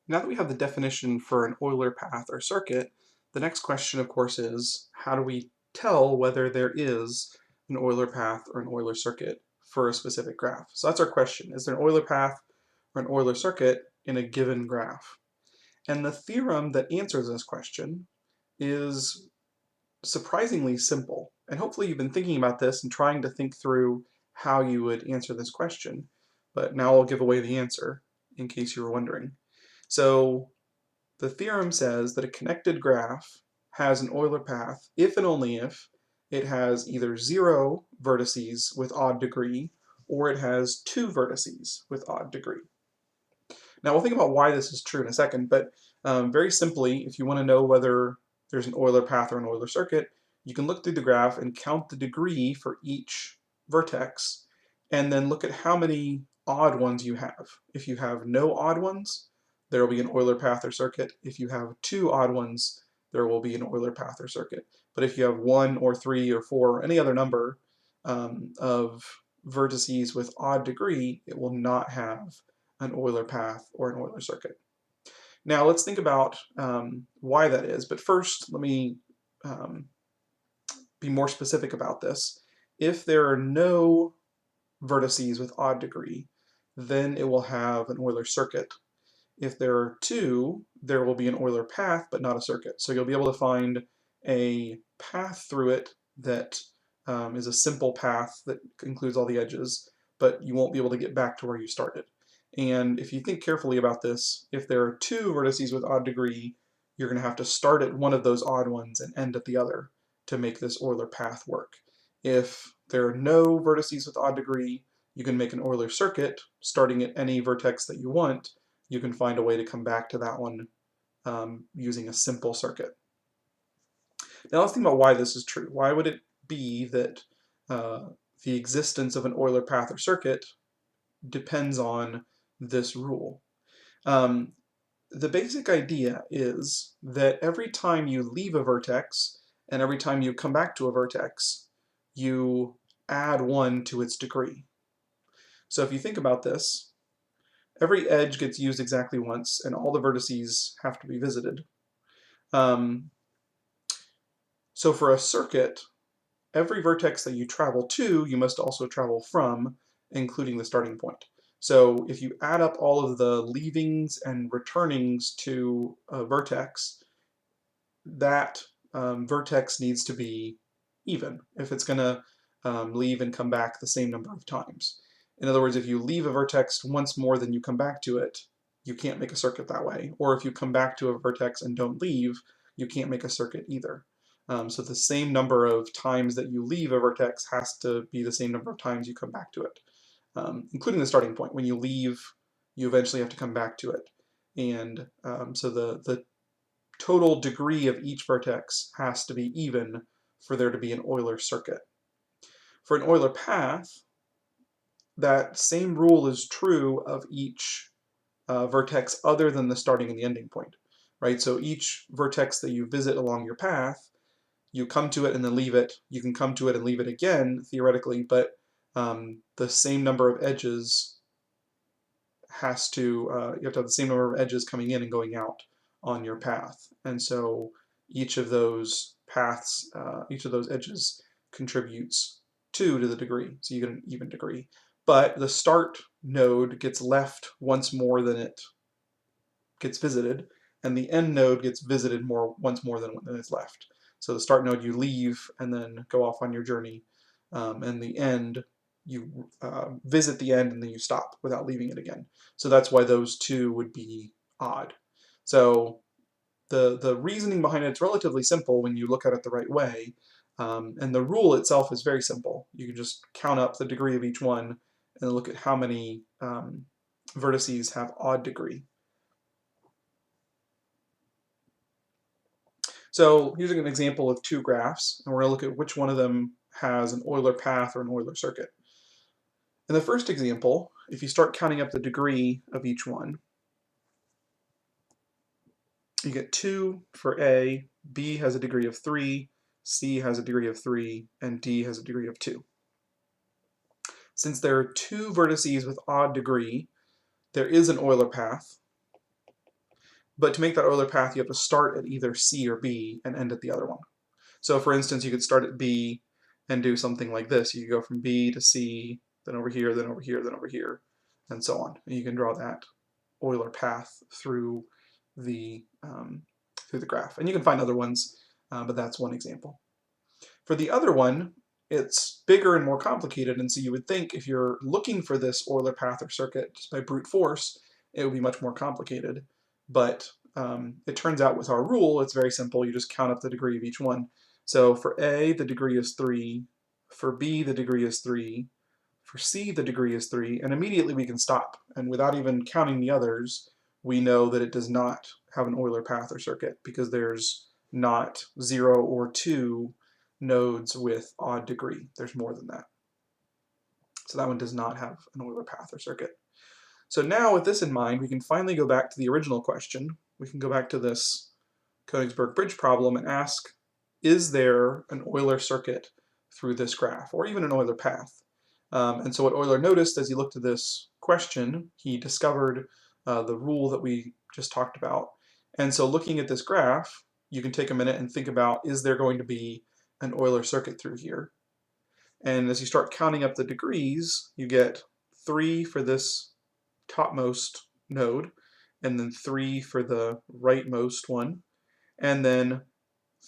Now that we have the definition for an Euler path or circuit, the next question, of course, is how do we tell whether there is an Euler path or an Euler circuit for a specific graph? So that's our question. Is there an Euler path or an Euler circuit in a given graph? And the theorem that answers this question is surprisingly simple. And hopefully you've been thinking about this and trying to think through how you would answer this question. But now I'll give away the answer in case you were wondering. So the theorem says that a connected graph has an Euler path if and only if it has either 0 vertices with odd degree or it has 2 vertices with odd degree. Now we'll think about why this is true in a second, but very simply, if you want to know whether there's an Euler path or an Euler circuit, you can look through the graph and count the degree for each vertex, and then look at how many odd ones you have. If you have no odd ones, there will be an Euler path or circuit. If you have 2 odd ones, there will be an Euler path or circuit. But if you have 1 or 3 or 4 or any other number of vertices with odd degree, it will not have an Euler path or an Euler circuit. Now let's think about why that is, but first let me be more specific about this. If there are no vertices with odd degree, then it will have an Euler circuit. If there are 2, there will be an Euler path, but not a circuit. So you'll be able to find a path through it that is a simple path that includes all the edges, but you won't be able to get back to where you started. And if you think carefully about this, if there are 2 vertices with odd degree, you're going to have to start at one of those odd ones and end at the other to make this Euler path work. If there are no vertices with odd degree, you can make an Euler circuit starting at any vertex that you want. You can find a way to come back to that one using a simple circuit. Now let's think about why this is true. Why would it be that the existence of an Euler path or circuit depends on this rule? The basic idea is that every time you leave a vertex and every time you come back to a vertex, you add 1 to its degree. So if you think about this, every edge gets used exactly once and all the vertices have to be visited. So for a circuit, every vertex that you travel to, you must also travel from, including the starting point. So if you add up all of the leavings and returnings to a vertex, that vertex needs to be even if it's going to leave and come back the same number of times. In other words, if you leave a vertex once more than you come back to it, you can't make a circuit that way. Or if you come back to a vertex and don't leave, you can't make a circuit either. So the same number of times that you leave a vertex has to be the same number of times you come back to it, including the starting point. When you leave, you eventually have to come back to it. And so the total degree of each vertex has to be even for there to be an Euler circuit. For an Euler path, that same rule is true of each vertex other than the starting and the ending point, right? So each vertex that you visit along your path, you come to it and then leave it. You can come to it and leave it again, theoretically, but the same number of edges has to, you have to have the same number of edges coming in and going out on your path. And so each of those paths, each of those edges contributes 2 to the degree, so you get an even degree. But the start node gets left once more than it gets visited, and the end node gets visited once more than it's left. So the start node you leave and then go off on your journey, and the end you visit the end and then you stop without leaving it again. So that's why those 2 would be odd. So the reasoning behind it's relatively simple when you look at it the right way, and the rule itself is very simple. You can just count up the degree of each one and look at how many vertices have odd degree. So here's an example of 2 graphs, and we're going to look at which one of them has an Euler path or an Euler circuit. In the first example, if you start counting up the degree of each one, you get 2 for A, B has a degree of 3, C has a degree of 3, and D has a degree of 2. Since there are 2 vertices with odd degree, there is an Euler path, But to make that Euler path, you have to start at either C or B and end at the other one. So for instance, you could start at B and do something like this. You could go from B to C, then over here, then over here, then over here, and so on. And you can draw that Euler path through the graph. And you can find other ones, but that's one example. For the other one, it's bigger and more complicated, and so you would think if you're looking for this Euler path or circuit just by brute force, it would be much more complicated. But it turns out with our rule, it's very simple. You just count up the degree of each one. So for A, the degree is 3. For B, the degree is 3. For C, the degree is 3. And immediately we can stop. And without even counting the others, we know that it does not have an Euler path or circuit because there's not 0 or 2 nodes with odd degree. There's more than that. So that one does not have an Euler path or circuit. So now with this in mind, we can finally go back to the original question. We can go back to this Königsberg bridge problem and ask, is there an Euler circuit through this graph, or even an Euler path? And so what Euler noticed as he looked at this question, he discovered the rule that we just talked about. And so looking at this graph, you can take a minute and think about, is there going to be an Euler circuit through here? And as you start counting up the degrees, you get 3 for this topmost node, and then 3 for the rightmost one, and then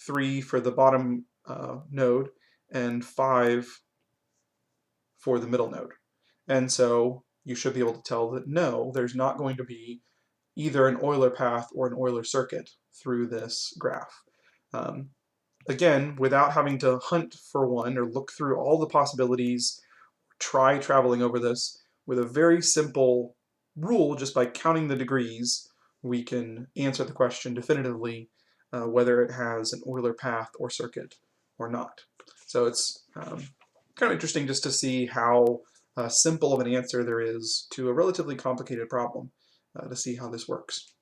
3 for the bottom node, and 5 for the middle node. And so you should be able to tell that no, there's not going to be either an Euler path or an Euler circuit through this graph. Again, without having to hunt for one or look through all the possibilities, try traveling over this, with a very simple rule, just by counting the degrees, we can answer the question definitively whether it has an Euler path or circuit or not. So it's kind of interesting just to see how simple of an answer there is to a relatively complicated problem, to see how this works.